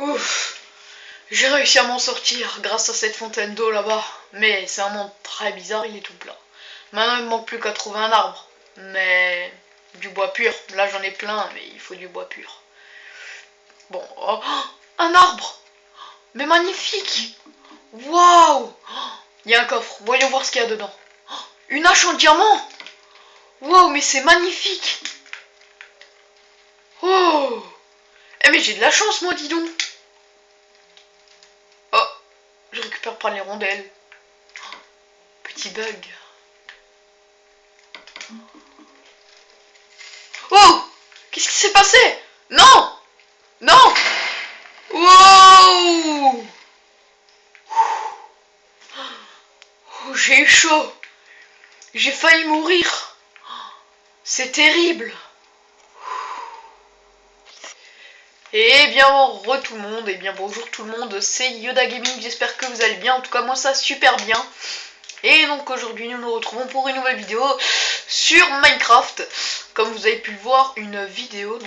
Ouf, j'ai réussi à m'en sortir grâce à cette fontaine d'eau là-bas. Mais c'est un monde très bizarre, il est tout plat. Maintenant il me manque plus qu'à trouver un arbre. Mais du bois pur. Là j'en ai plein, mais il faut du bois pur. Bon, oh, un arbre. Mais magnifique. Waouh. Il y a un coffre, voyons voir ce qu'il y a dedans. Une hache en diamant. Waouh, mais c'est magnifique. Oh. Eh mais j'ai de la chance moi, dis donc. Oh, je récupère pas les rondelles. Petit bug. Oh, qu'est-ce qui s'est passé? Non. Non. Wow. Oh, j'ai eu chaud. J'ai failli mourir. C'est terrible. Et bien tout le monde, et bien bonjour tout le monde, c'est Yoda Gaming, j'espère que vous allez bien, en tout cas moi ça super bien. Et donc aujourd'hui nous nous retrouvons pour une nouvelle vidéo sur Minecraft. Comme vous avez pu le voir, une vidéo,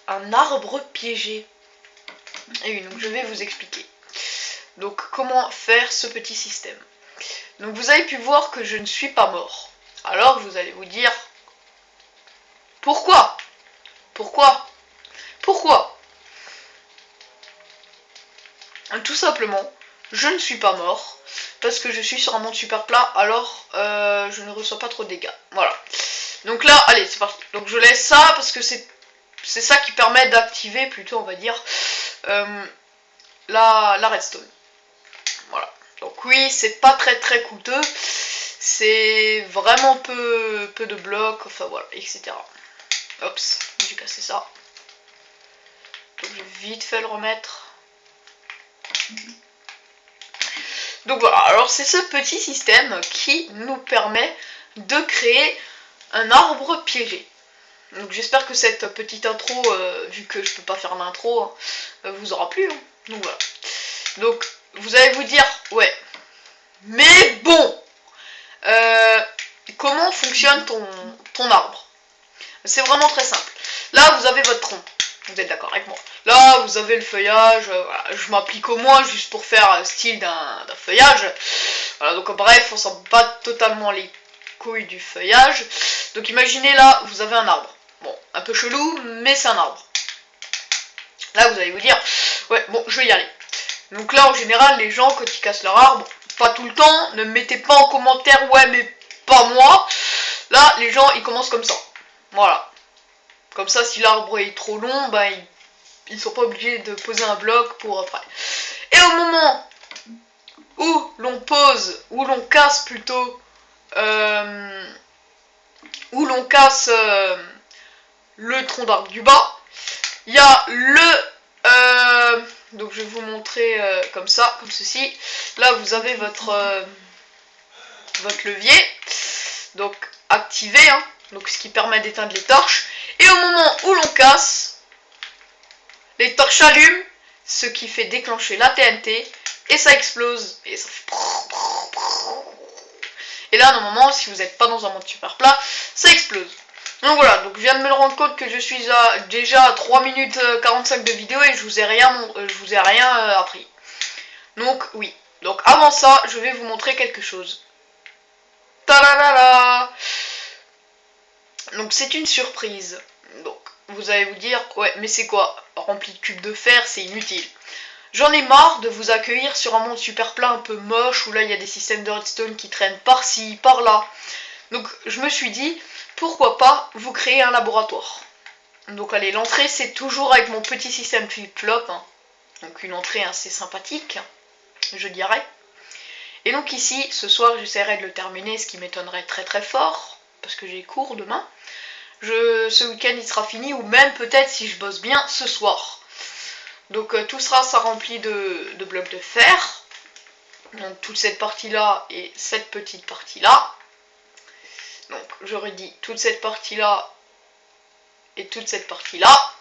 un arbre piégé. Et oui, donc je vais vous expliquer. Donc comment faire ce petit système. Donc vous avez pu voir que je ne suis pas mort. Alors vous allez vous dire, pourquoi? Pourquoi? Tout simplement, je ne suis pas mort parce que je suis sur un monde super plat, alors je ne reçois pas trop de dégâts. Voilà. Donc là, allez, c'est parti. Donc je laisse ça parce que c'est ça qui permet d'activer plutôt, on va dire, la redstone. Voilà. Donc oui, c'est pas très coûteux. C'est vraiment peu de blocs, enfin voilà, etc. Oups, j'ai cassé ça. Donc je vais vite fait le remettre. Donc voilà, alors c'est ce petit système qui nous permet de créer un arbre piégé. Donc j'espère que cette petite intro, vu que je peux pas faire l'intro, vous aura plu. Hein. Donc voilà. Donc vous allez vous dire, ouais, mais bon, comment fonctionne ton arbre? C'est vraiment très simple. Là vous avez votre tronc. Vous êtes d'accord avec moi? Là, vous avez le feuillage. Voilà, je m'applique au moins juste pour faire style d'un feuillage. Voilà, donc bref, on s'en bat totalement les couilles du feuillage. Donc imaginez là, vous avez un arbre. Bon, un peu chelou, mais c'est un arbre. Là, vous allez vous dire, ouais, bon, je vais y aller. Donc là, en général, les gens, quand ils cassent leur arbre, pas tout le temps, ne mettez pas en commentaire, ouais, mais pas moi. Là, les gens, ils commencent comme ça. Voilà. Comme ça, si l'arbre est trop long, bah, ils sont pas obligés de poser un bloc pour après. Et au moment où l'on pose, où l'on casse plutôt, où l'on casse le tronc d'arbre du bas, il y a le... donc je vais vous montrer comme ça, comme ceci. Là, vous avez votre levier, donc activé, hein, donc ce qui permet d'éteindre les torches. Et au moment où l'on casse, les torches s'allument, ce qui fait déclencher la TNT, et ça explose, et ça fait... Et là, normalement, si vous n'êtes pas dans un monde super plat, ça explose. Donc voilà, donc je viens de me rendre compte que je suis déjà à 3 minutes 45 de vidéo et je vous ai rien appris. Donc oui, donc avant ça, je vais vous montrer quelque chose. Ta-la-la-la. Donc c'est une surprise. Donc vous allez vous dire, ouais, mais c'est quoi? Rempli de cubes de fer, c'est inutile. J'en ai marre de vous accueillir sur un monde super plat un peu moche où là il y a des systèmes de redstone qui traînent par-ci, par-là. Donc je me suis dit, pourquoi pas vous créer un laboratoire. Donc allez, l'entrée c'est toujours avec mon petit système flip-flop. Hein. Donc une entrée assez sympathique, je dirais. Et donc ici, ce soir j'essaierai de le terminer, ce qui m'étonnerait très fort, parce que j'ai cours demain. Ce week-end il sera fini, ou même peut-être si je bosse bien ce soir. Donc tout sera ça rempli de blocs de fer. Donc toute cette partie là et cette petite partie là. Donc je redis toute cette partie là et toute cette partie là.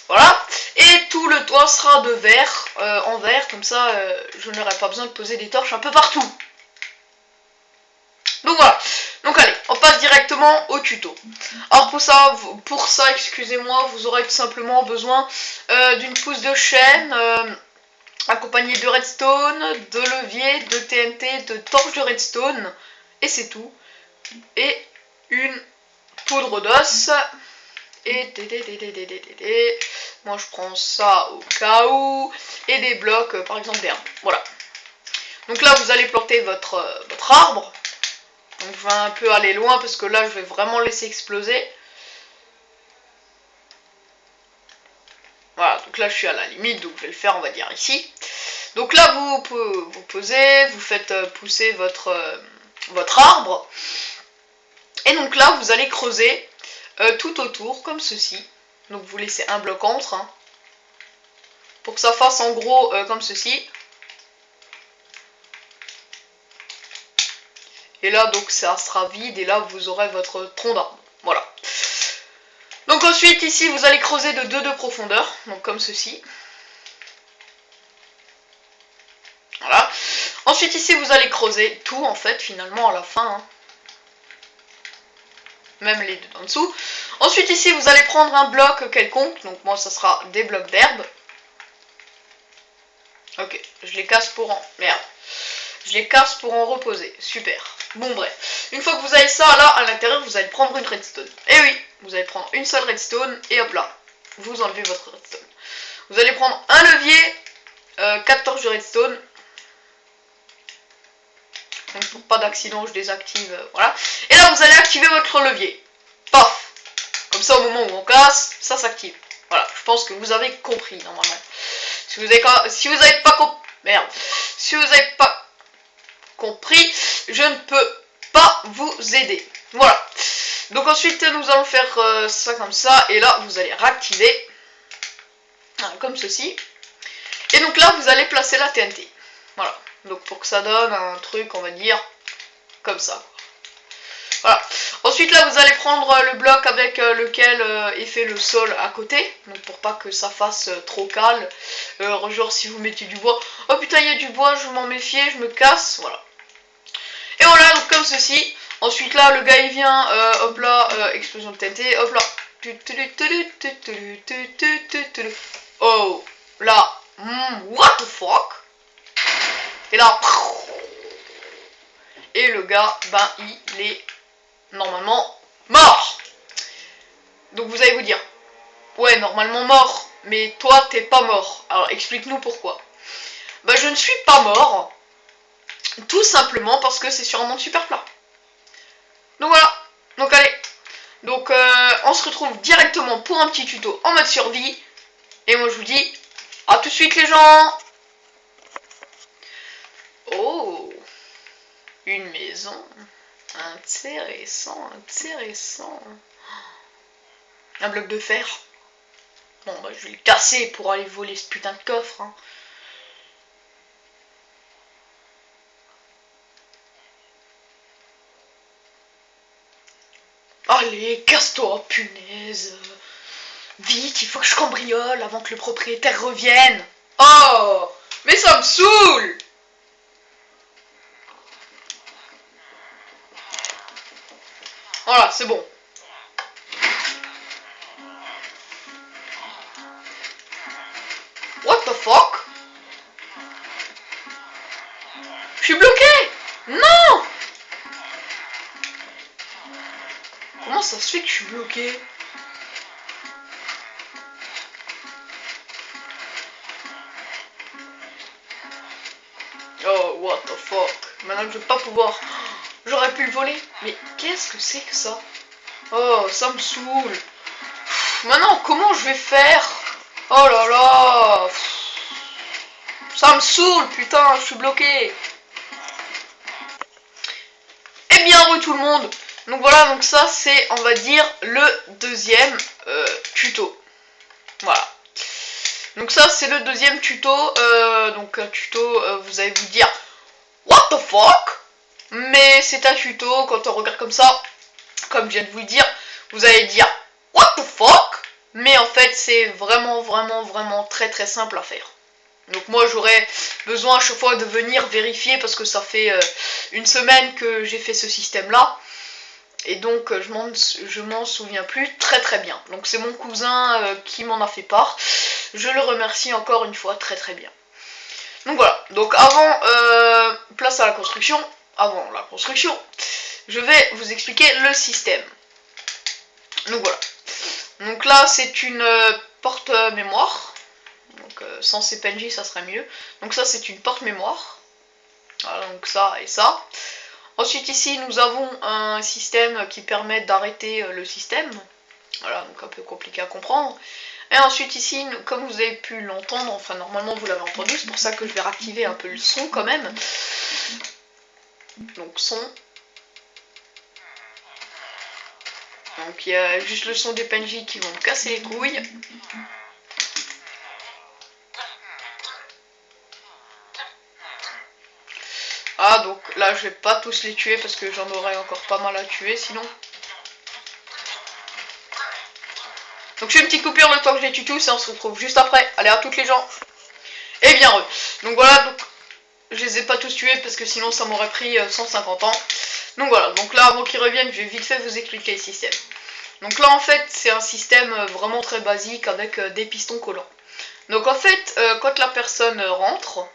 Voilà. Et tout le toit sera de verre, en verre, comme ça je n'aurai pas besoin de poser des torches un peu partout. Donc voilà. Donc allez, on passe directement au tuto. Alors pour ça, excusez-moi, vous aurez tout simplement besoin d'une pousse de chaîne, accompagnée de redstone, de levier, de TNT, de torche de redstone, et c'est tout. Et une poudre d'os. Et moi je prends ça au cas où. Et des blocs, par exemple d'herbe. Voilà. Donc là vous allez planter votre arbre. Donc je vais un peu aller loin parce que là je vais vraiment laisser exploser. Voilà, donc là je suis à la limite, donc je vais le faire on va dire ici. Donc là vous posez, vous faites pousser votre arbre. Et donc là vous allez creuser tout autour comme ceci. Donc vous laissez un bloc entre. Hein, pour que ça fasse en gros comme ceci. Et là donc ça sera vide et là vous aurez votre tronc d'arbre. Voilà. Donc ensuite ici vous allez creuser de 2 de profondeur. Donc comme ceci. Voilà. Ensuite ici vous allez creuser tout en fait finalement à la fin. Hein. Même les deux en dessous. Ensuite ici vous allez prendre un bloc quelconque. Donc moi ça sera des blocs d'herbe. Ok, je les casse pour en... Merde. Je les casse pour en reposer. Super. Bon bref. Une fois que vous avez ça là, à l'intérieur, vous allez prendre une redstone. Et oui, vous allez prendre une seule redstone et hop là. Vous enlevez votre redstone. Vous allez prendre un levier, 4 torches de redstone. Donc pour pas d'accident, je désactive. Voilà. Et là, vous allez activer votre levier. Paf. Comme ça, au moment où on casse, ça s'active. Voilà. Je pense que vous avez compris normalement. Si vous avez pas compris... Merde. Si vous n'avez pas compris, je ne peux pas vous aider. Voilà. Donc ensuite, nous allons faire ça comme ça. Et là, vous allez réactiver. Comme ceci. Et donc là, vous allez placer la TNT. Voilà. Donc pour que ça donne un truc, on va dire, comme ça. Voilà. Ensuite là, vous allez prendre le bloc avec lequel est fait le sol à côté. Donc pour pas que ça fasse trop cale. Genre si vous mettez du bois. Oh putain, il y a du bois, je m'en méfier, je me casse. Voilà. Et voilà, donc comme ceci. Ensuite là, le gars il vient, hop là, explosion de TNT, hop là. Oh, là, what the fuck. Et là, et le gars, ben il est normalement mort. Donc vous allez vous dire, ouais, normalement mort, mais toi t'es pas mort. Alors explique-nous pourquoi. Bah je ne suis pas mort, tout simplement parce que c'est sur un monde super plat. Donc voilà, donc allez. Donc on se retrouve directement pour un petit tuto en mode survie. Et moi je vous dis, à tout de suite les gens. Oh, une maison. Intéressant, intéressant. Un bloc de fer. Bon bah je vais le casser pour aller voler ce putain de coffre. Hein. Allez, casse-toi, punaise. Vite, il faut que je cambriole avant que le propriétaire revienne. Oh, mais ça me saoule. Voilà, c'est bon. What the fuck? Je suis bloqué. Non. Comment ça se fait que je suis bloqué? Oh, what the fuck. Maintenant je vais pas pouvoir... J'aurais pu le voler. Mais qu'est-ce que c'est que ça? Oh, ça me saoule. Maintenant, comment je vais faire? Oh là là. Ça me saoule, putain, je suis bloqué. Eh bien, re tout le monde. Donc voilà, donc ça c'est, on va dire, le deuxième tuto. Voilà. Donc ça c'est le deuxième tuto. Donc un tuto, vous allez vous dire, what the fuck? Mais c'est un tuto, quand on regarde comme ça, comme je viens de vous le dire, vous allez dire, what the fuck? Mais en fait c'est vraiment, vraiment, vraiment très très simple à faire. Donc moi j'aurais besoin à chaque fois de venir vérifier parce que ça fait une semaine que j'ai fait ce système là. Et donc je m'en souviens plus très bien. Donc c'est mon cousin qui m'en a fait part. Je le remercie encore une fois très bien. Donc voilà, donc place à la construction. Avant la construction, je vais vous expliquer le système. Donc voilà. Donc là c'est une porte mémoire. Donc sans CPNJ ça serait mieux. Donc ça c'est une porte mémoire. Voilà, donc ça et ça. Ensuite ici nous avons un système qui permet d'arrêter le système. Voilà, donc un peu compliqué à comprendre. Et ensuite ici, comme vous avez pu l'entendre, enfin normalement vous l'avez entendu, c'est pour ça que je vais réactiver un peu le son quand même. Donc son. Donc il y a juste le son des PNJ qui vont me casser les couilles. Ah donc là je vais pas tous les tuer parce que j'en aurais encore pas mal à tuer sinon. Donc je fais une petite coupure le temps que je les tue tous et on se retrouve juste après. Allez à toutes les gens. Et bien heureux. Donc voilà, donc je les ai pas tous tués parce que sinon ça m'aurait pris 150 ans. Donc voilà, donc là avant qu'ils reviennent, je vais vite fait vous expliquer le système. Donc là en fait c'est un système vraiment très basique avec des pistons collants. Donc en fait quand la personne rentre,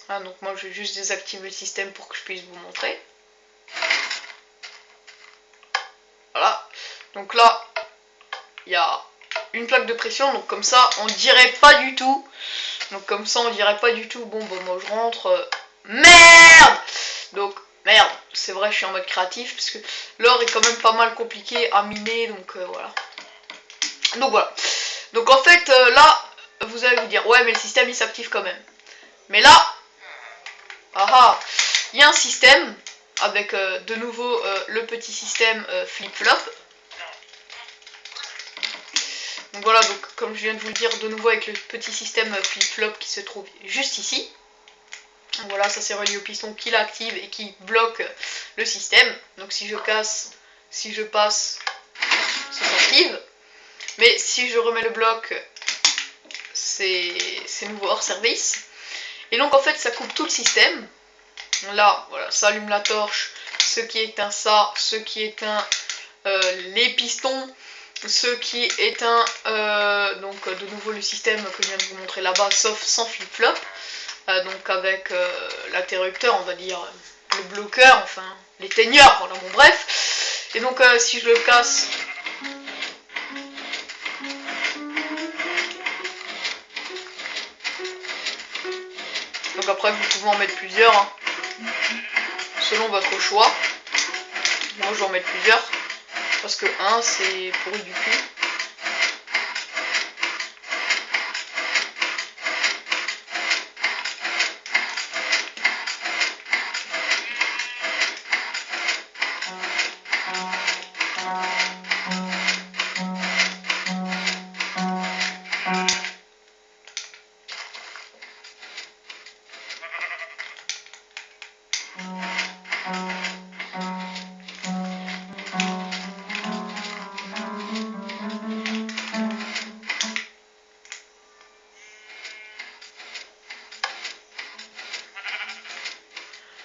hein, donc moi je vais juste désactiver le système pour que je puisse vous montrer. Voilà, donc là il y a une plaque de pression, donc comme ça on dirait pas du tout. Donc comme ça on dirait pas du tout, bon bah moi je rentre, merde. Donc merde, c'est vrai je suis en mode créatif parce que l'or est quand même pas mal compliqué à miner, donc voilà. Donc voilà. Donc en fait là, vous allez vous dire, ouais mais le système il s'active quand même. Mais là, il y a un système avec de nouveau le petit système flip-flop. Donc voilà, donc comme je viens de vous le dire, de nouveau avec le petit système flip-flop qui se trouve juste ici. Donc voilà, ça c'est relié au piston qui l'active et qui bloque le système. Donc si je casse, si je passe, ça s'active. Mais si je remets le bloc, c'est nouveau hors service. Et donc en fait ça coupe tout le système. Là, voilà, ça allume la torche, ce qui éteint ça, ce qui éteint les pistons, ce qui éteint donc de nouveau le système que je viens de vous montrer là-bas, sauf sans flip-flop. Donc avec l'interrupteur, on va dire, le bloqueur, enfin l'éteigneur, voilà, bon bref. Et donc si je le casse, donc après vous pouvez en mettre plusieurs, hein, selon votre choix. Moi je vais en mettre plusieurs, parce que un c'est pourri du cul.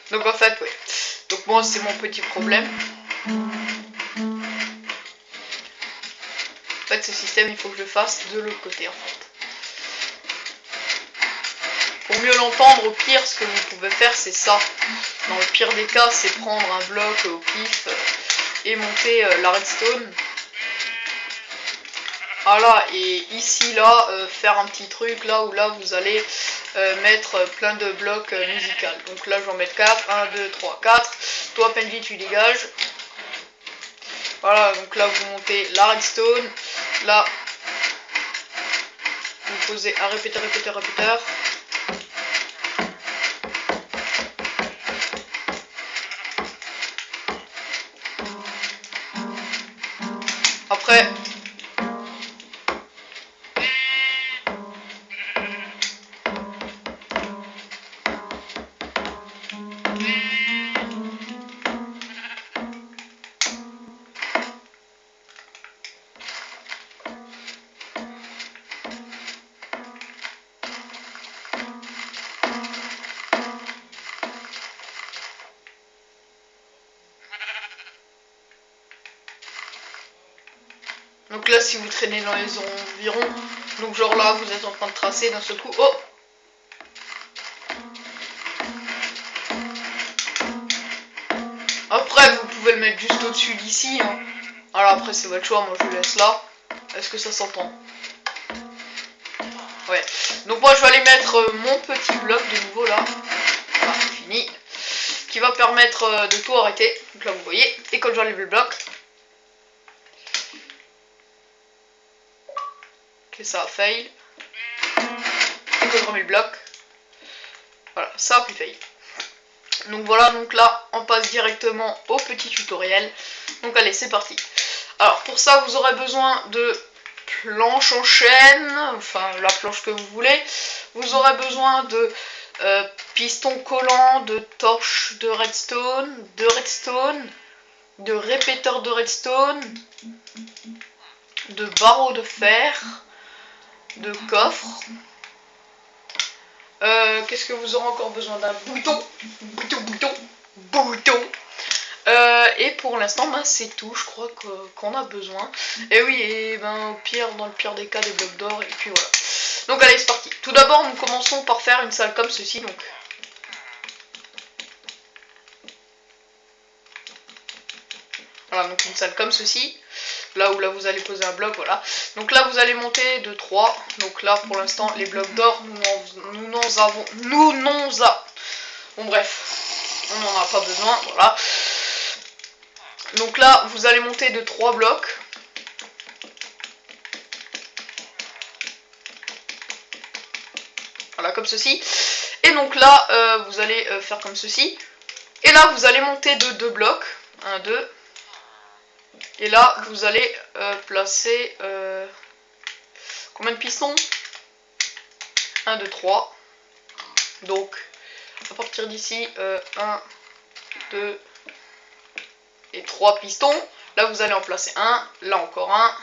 Donc en fait, oui. Donc moi c'est mon petit problème. En fait ce système il faut que je le fasse de l'autre côté en fait. Pour mieux l'entendre, au pire ce que vous pouvez faire c'est ça. Dans le pire des cas c'est prendre un bloc au pif et monter la redstone. Voilà, et ici là faire un petit truc là où là vous allez mettre plein de blocs musicaux. Donc là je vais en mettre 4, 1, 2, 3, 4. Toi Penji tu dégages. Voilà, donc là vous montez la redstone. Là vous posez un répéteur. Après Donc là, si vous traînez dans les environs, donc genre là, vous êtes en train de tracer d'un seul coup. Oh! Après, vous pouvez le mettre juste au-dessus d'ici. Hein. Alors après, c'est votre choix. Moi, je le laisse là. Est-ce que ça s'entend? Ouais. Donc moi, je vais aller mettre mon petit bloc de nouveau là. Voilà, fini. Qui va permettre de tout arrêter. Donc là, vous voyez. Et quand j'enlève le bloc, que ça a fail. Et quand je remets le bloc, voilà, ça a plus fail. Donc voilà, donc là, on passe directement au petit tutoriel. Donc allez, c'est parti. Alors pour ça, vous aurez besoin de planche en chaîne, enfin la planche que vous voulez. Vous aurez besoin de pistons collants, de torches de redstone, de répéteurs de redstone, de barreaux de fer, de coffres. Qu'est-ce que vous aurez encore besoin? D'un bouton. Et pour l'instant, ben, c'est tout, je crois qu'on a besoin. Et oui, et ben, au pire, dans le pire des cas, des blocs d'or, et puis voilà. Donc allez, c'est parti. Tout d'abord, nous commençons par faire une salle comme ceci, donc. Voilà, donc une salle comme ceci. Là où là vous allez poser un bloc, voilà. Donc là vous allez monter de 3. Donc là pour l'instant les blocs d'or, nous n'en avons. Bon bref, on n'en a pas besoin, voilà. Donc là vous allez monter de 3 blocs. Voilà, comme ceci. Et donc là vous allez faire comme ceci. Et là vous allez monter de 2 blocs. 1, 2. Et là, vous allez placer combien de pistons? 1, 2, 3. Donc, à partir d'ici, 1, 2 et 3 pistons. Là, vous allez en placer un. Là, encore un.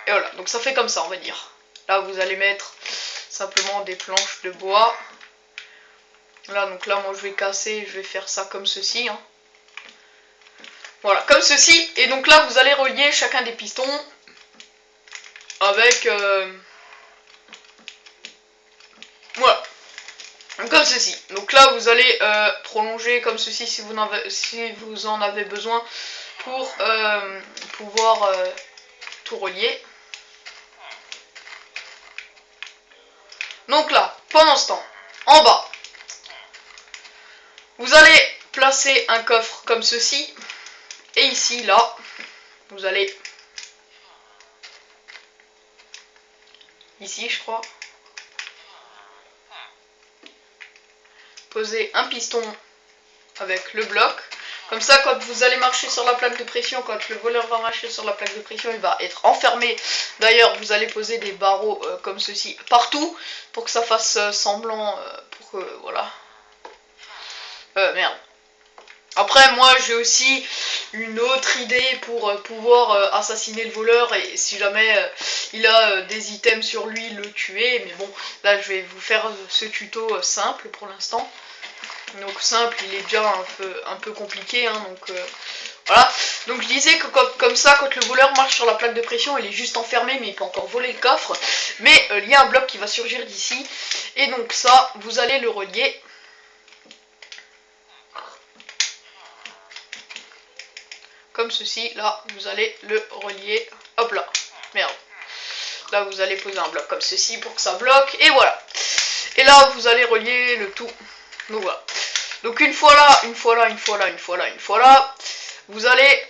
Et voilà, donc ça fait comme ça, on va dire. Là, vous allez mettre simplement des planches de bois. Là, donc là, moi, je vais casser, je vais faire ça comme ceci, hein. Voilà, comme ceci. Et donc là, vous allez relier chacun des pistons avec... voilà. Comme ceci. Donc là, vous allez prolonger comme ceci si vous en avez besoin pour pouvoir tout relier. Donc là, pendant ce temps, en bas, vous allez placer un coffre comme ceci. Et ici, là, vous allez... Ici, je crois. Poser un piston avec le bloc. Comme ça, quand vous allez marcher sur la plaque de pression, quand le voleur va marcher sur la plaque de pression, il va être enfermé. D'ailleurs, vous allez poser des barreaux comme ceci partout pour que ça fasse semblant, pour que, voilà. Merde. Après, moi, j'ai aussi une autre idée pour pouvoir assassiner le voleur et si jamais il a des items sur lui, le tuer. Mais bon, là, je vais vous faire ce tuto simple pour l'instant. Donc simple, il est déjà un peu compliqué, hein, donc voilà. Donc je disais que comme ça, quand le voleur marche sur la plaque de pression, il est juste enfermé, mais il peut encore voler le coffre. Mais il y a un bloc qui va surgir d'ici, et donc ça, vous allez le relier. Comme ceci, là, vous allez le relier, hop là, merde. Là, vous allez poser un bloc comme ceci pour que ça bloque, et voilà. Et là, vous allez relier le tout, donc voilà. Donc une fois là, vous allez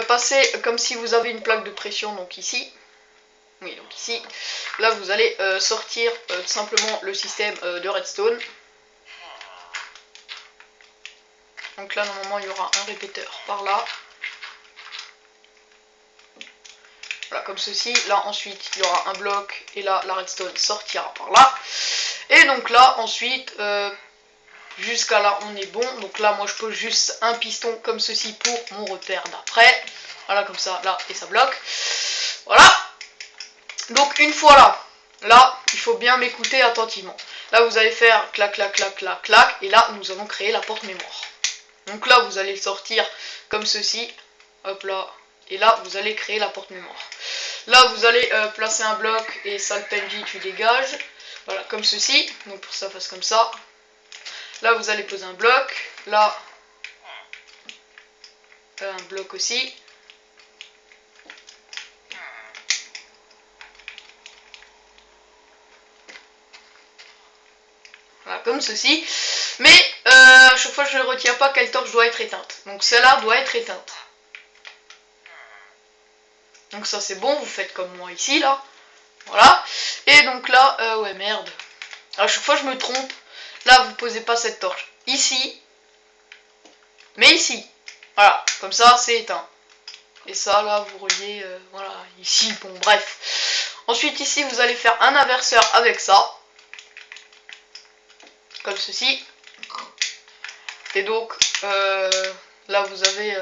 passer comme si vous avez une plaque de pression, donc ici. Oui, donc ici. Là, vous allez sortir tout simplement le système de redstone. Donc là, normalement, il y aura un répéteur par là. Voilà, comme ceci. Là, ensuite, il y aura un bloc. Et là, la redstone sortira par là. Et donc là, ensuite, jusqu'à là, on est bon. Donc là, moi, je pose juste un piston comme ceci pour mon repère d'après. Voilà, comme ça, là, et ça bloque. Voilà. Donc, une fois là, il faut bien m'écouter attentivement. Là, vous allez faire clac, clac, clac, clac, clac. Et là, nous allons créer la porte mémoire. Donc là, vous allez le sortir comme ceci. Hop là. Et là, vous allez créer la porte mémoire. Là, vous allez placer un bloc et ça, le PNJ, tu dégages. Voilà, comme ceci. Donc pour que ça fasse comme ça. Là, vous allez poser un bloc. Là, un bloc aussi. Voilà, comme ceci. Mais à chaque fois, je ne retiens pas quelle torche doit être éteinte. Donc celle-là doit être éteinte. Donc ça, c'est bon. Vous faites comme moi ici, là. Voilà. Et donc là, ouais, merde. À chaque fois, je me trompe. Là, vous posez pas cette torche. Ici. Mais ici. Voilà. Comme ça, c'est éteint. Et ça, là, vous reliez, voilà, ici. Bon, bref. Ensuite, ici, vous allez faire un inverseur avec ça. Comme ceci. Et donc, là, vous avez...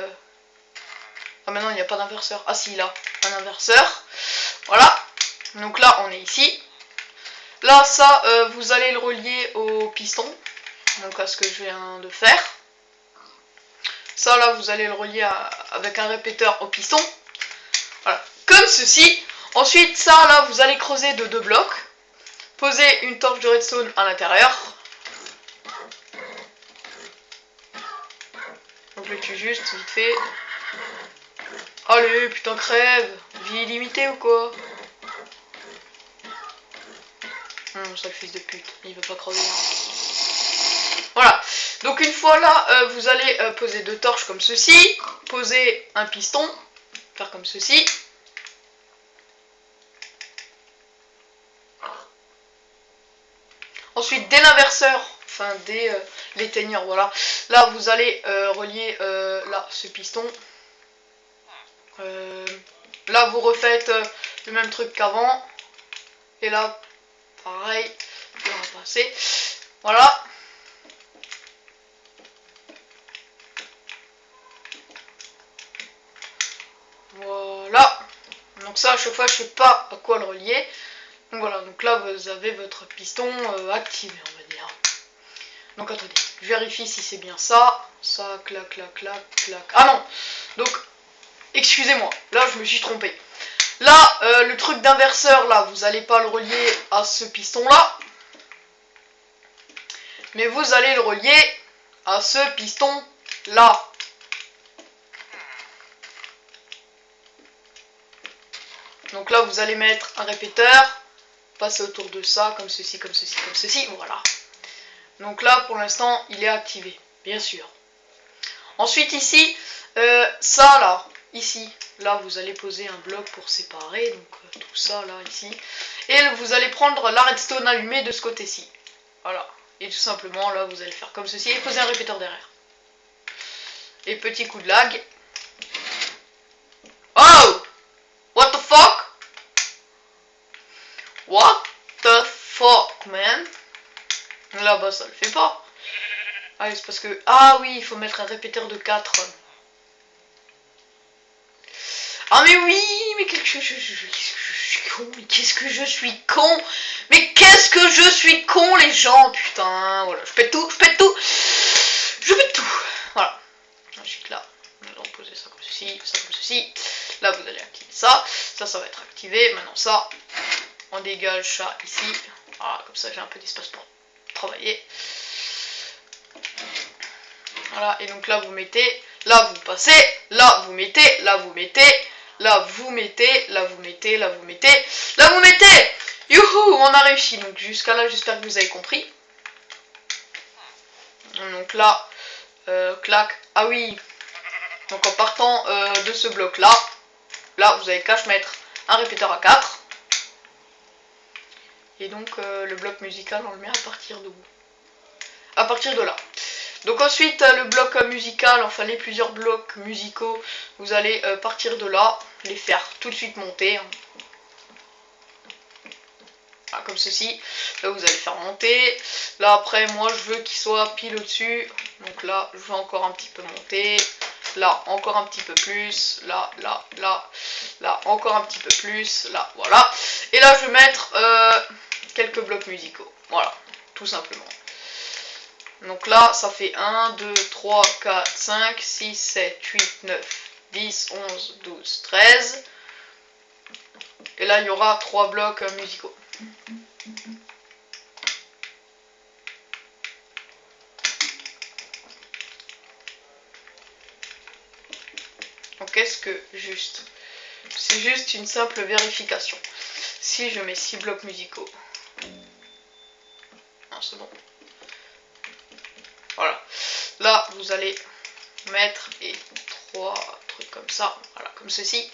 Ah, maintenant, il n'y a pas d'inverseur. Ah, si, là. Un inverseur. Voilà. Donc là, on est ici. Là, ça, vous allez le relier au piston. Donc à ce que je viens de faire. Ça, là, vous allez le relier avec un répéteur au piston. Voilà. Comme ceci. Ensuite, ça, là, vous allez creuser de 2 blocs. Poser une torche de redstone à l'intérieur. Donc je le tue juste, vite fait. Allez, putain, crève. Vie illimitée ou quoi? Sale fils de pute, il veut pas crever. Voilà, donc une fois là, vous allez poser 2 torches comme ceci, poser un piston, faire comme ceci. Ensuite, dès l'inverseur, enfin dès l'éteigneur, voilà, là vous allez relier là ce piston. Là vous refaites le même truc qu'avant. Et là, pareil, on va passer. Voilà. Voilà. Donc ça, à chaque fois, je sais pas à quoi le relier. Donc voilà, donc là, vous avez votre piston activé, on va dire. Donc attendez, je vérifie si c'est bien ça. Ça, clac, clac, clac, clac. Ah non. Donc, excusez-moi, là, je me suis trompé. Là, le truc d'inverseur, là, vous n'allez pas le relier à ce piston-là. Mais vous allez le relier à ce piston-là. Donc là, vous allez mettre un répéteur, passer autour de ça, comme ceci, comme ceci, comme ceci, voilà. Donc là, pour l'instant, il est activé, bien sûr. Ensuite, ici, ça, là, ici, là, vous allez poser un bloc pour séparer, donc tout ça, là, ici. Et vous allez prendre la redstone allumée de ce côté-ci. Voilà. Et tout simplement, là, vous allez faire comme ceci et poser un répéteur derrière. Et petit coup de lag. Oh! What the fuck? What the fuck, man? Là, bah, ça le fait pas. Ah, c'est parce que... Ah oui, il faut mettre un répéteur de 4. Ah mais oui, mais qu'est-ce que je suis con, mais qu'est-ce que je suis con, mais qu'est-ce que je suis con, les gens, putain, voilà, je pète tout, je pète tout, je pète tout, voilà. Ensuite là, nous allons poser ça comme ceci, ça comme ceci, là vous allez activer ça, ça va être activé, maintenant ça, on dégage ça ici, voilà, comme ça j'ai un peu d'espace pour travailler. Voilà, et donc là vous mettez, là vous passez, là vous mettez, là vous mettez, là vous mettez, là vous mettez, là vous mettez, là vous mettez. Youhou, on a réussi. Donc jusqu'à là, j'espère que vous avez compris. Donc là, clac, ah oui. Donc en partant de ce bloc là, là vous avez qu'à mettre un répéteur à 4. Et donc le bloc musical, on le met à partir de où? À partir de là. Donc ensuite le bloc musical, enfin les plusieurs blocs musicaux, vous allez partir de là, les faire tout de suite monter. Ah, comme ceci. Là vous allez faire monter. Là après moi je veux qu'il soit pile au-dessus. Donc là je veux encore un petit peu monter. Là encore un petit peu plus. Là, là, là. Là encore un petit peu plus. Là, voilà. Et là je vais mettre quelques blocs musicaux. Voilà, tout simplement. Donc là, ça fait 1, 2, 3, 4, 5, 6, 7, 8, 9, 10, 11, 12, 13. Et là, il y aura 3 blocs musicaux. Donc est-ce que juste... C'est juste une simple vérification. Si je mets 6 blocs musicaux... Non, c'est bon. Voilà. Là, vous allez mettre et 3 trucs comme ça. Voilà, comme ceci.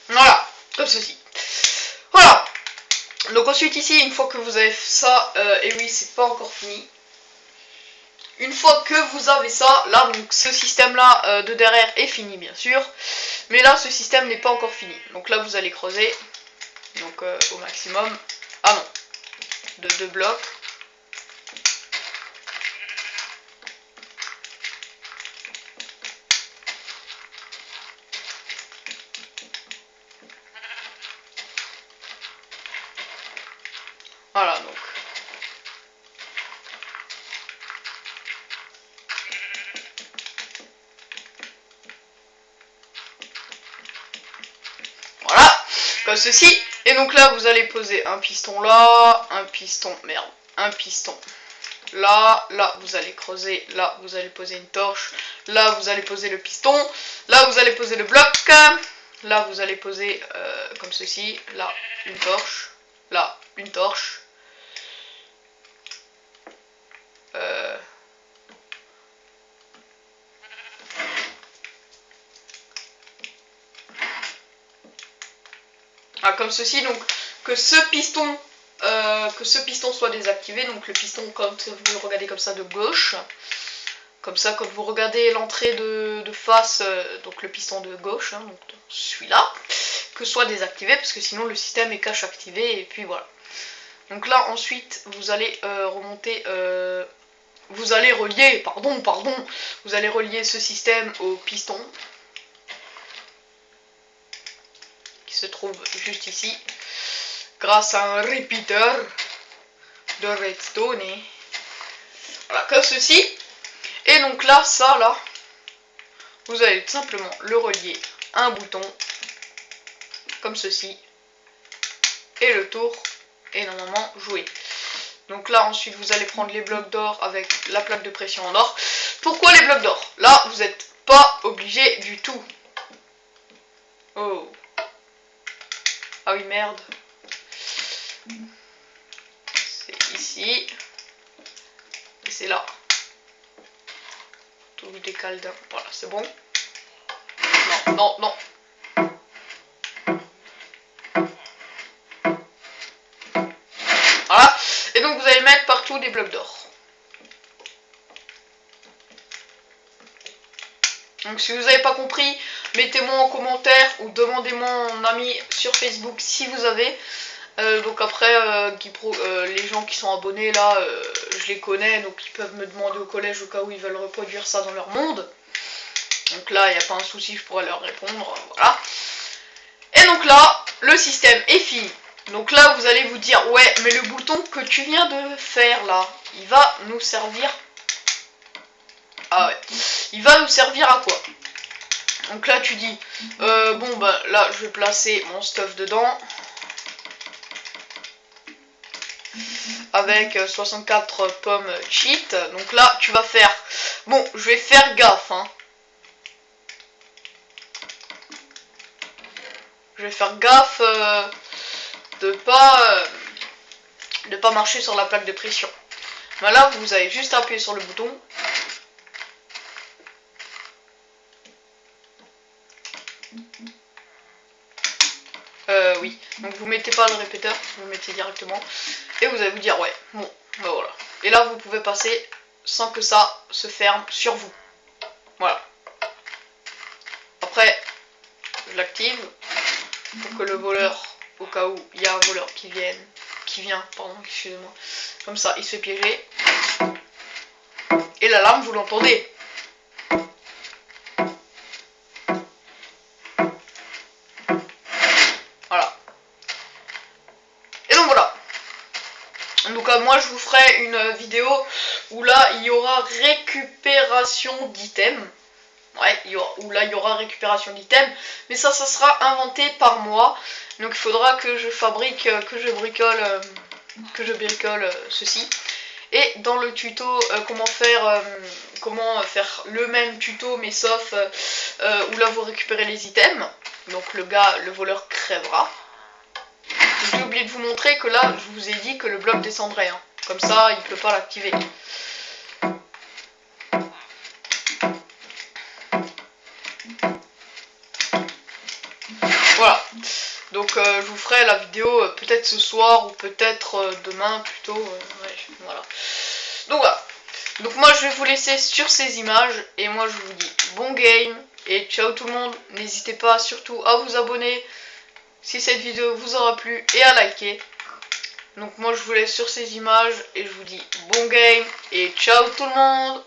Voilà, comme ceci. Voilà. Donc ensuite ici, une fois que vous avez ça, et oui, c'est pas encore fini. Une fois que vous avez ça, là, donc ce système-là de derrière est fini, bien sûr. Mais là, ce système n'est pas encore fini. Donc là, vous allez creuser. Donc au maximum. Ah non. De 2 blocs. Voilà, donc. Voilà, comme ceci. Et donc là, vous allez poser un piston là, un piston, merde, un piston là, là, vous allez creuser, là, vous allez poser une torche, là, vous allez poser le piston, là, vous allez poser le bloc, là, vous allez poser comme ceci, là, une torche, là, une torche. Comme ceci, donc que ce piston soit désactivé, donc le piston quand vous le regardez comme ça de gauche, comme ça quand vous regardez l'entrée de face, donc le piston de gauche, hein, donc celui-là, que soit désactivé parce que sinon le système est cache activé et puis voilà. Donc là ensuite vous allez remonter, vous allez relier, vous allez relier ce système au piston qui se trouve juste ici. Grâce à un repeater de redstone. Voilà, comme ceci. Et donc là, ça, là, vous allez tout simplement le relier à un bouton, comme ceci. Et le tour est normalement joué. Donc là, ensuite, vous allez prendre les blocs d'or avec la plaque de pression en or. Pourquoi les blocs d'or? Là, vous n'êtes pas obligé du tout. Oh. Ah oui, merde. C'est ici. Et c'est là. Tout le décale d'un. Voilà, c'est bon. Non, non, non. Voilà. Et donc vous allez mettre partout des blocs d'or. Donc si vous n'avez pas compris, mettez-moi en commentaire ou demandez-moi en ami sur Facebook si vous avez. Donc après, les gens qui sont abonnés là, je les connais, donc ils peuvent me demander au collège au cas où ils veulent reproduire ça dans leur monde. Donc là, il n'y a pas un souci, je pourrais leur répondre, voilà. Et donc là, le système est fini. Donc là, vous allez vous dire, ouais, mais le bouton que tu viens de faire là, il va nous servir... Ah ouais, il va nous servir à quoi? Donc là, tu dis, bon bah là, je vais placer mon stuff dedans. Avec 64 pommes cheat. Donc là, tu vas faire... Bon, je vais faire gaffe, hein. Je vais faire gaffe de pas marcher sur la plaque de pression. Mais là, vous avez juste appuyé sur le bouton. Oui. Donc vous mettez pas le répéteur, vous le mettez directement. Et vous allez vous dire, ouais, bon, bah voilà. Et là, vous pouvez passer sans que ça se ferme sur vous. Voilà. Après, je l'active pour que le voleur, au cas où il y a un voleur qui vienne, qui vient, pardon, excusez-moi. Comme ça, il se fait piéger. Et l'alarme, vous l'entendez. Voilà. Et donc voilà. Donc moi je vous ferai une vidéo où là il y aura récupération d'items. Ouais, où là il y aura récupération d'items. Mais ça sera inventé par moi. Donc il faudra que je fabrique, que je bricole ceci. Et dans le tuto comment faire le même tuto mais sauf où là vous récupérez les items. Donc le voleur crèvera. J'ai oublié de vous montrer que là, je vous ai dit que le bloc descendrait. Hein. Comme ça, il ne peut pas l'activer. Voilà. Donc je vous ferai la vidéo peut-être ce soir ou peut-être demain plutôt. Ouais, voilà. Donc voilà. Donc moi je vais vous laisser sur ces images. Et moi je vous dis bon game. Et ciao tout le monde. N'hésitez pas surtout à vous abonner si cette vidéo vous aura plu et à liker. Donc moi je vous laisse sur ces images et je vous dis bon game et ciao tout le monde.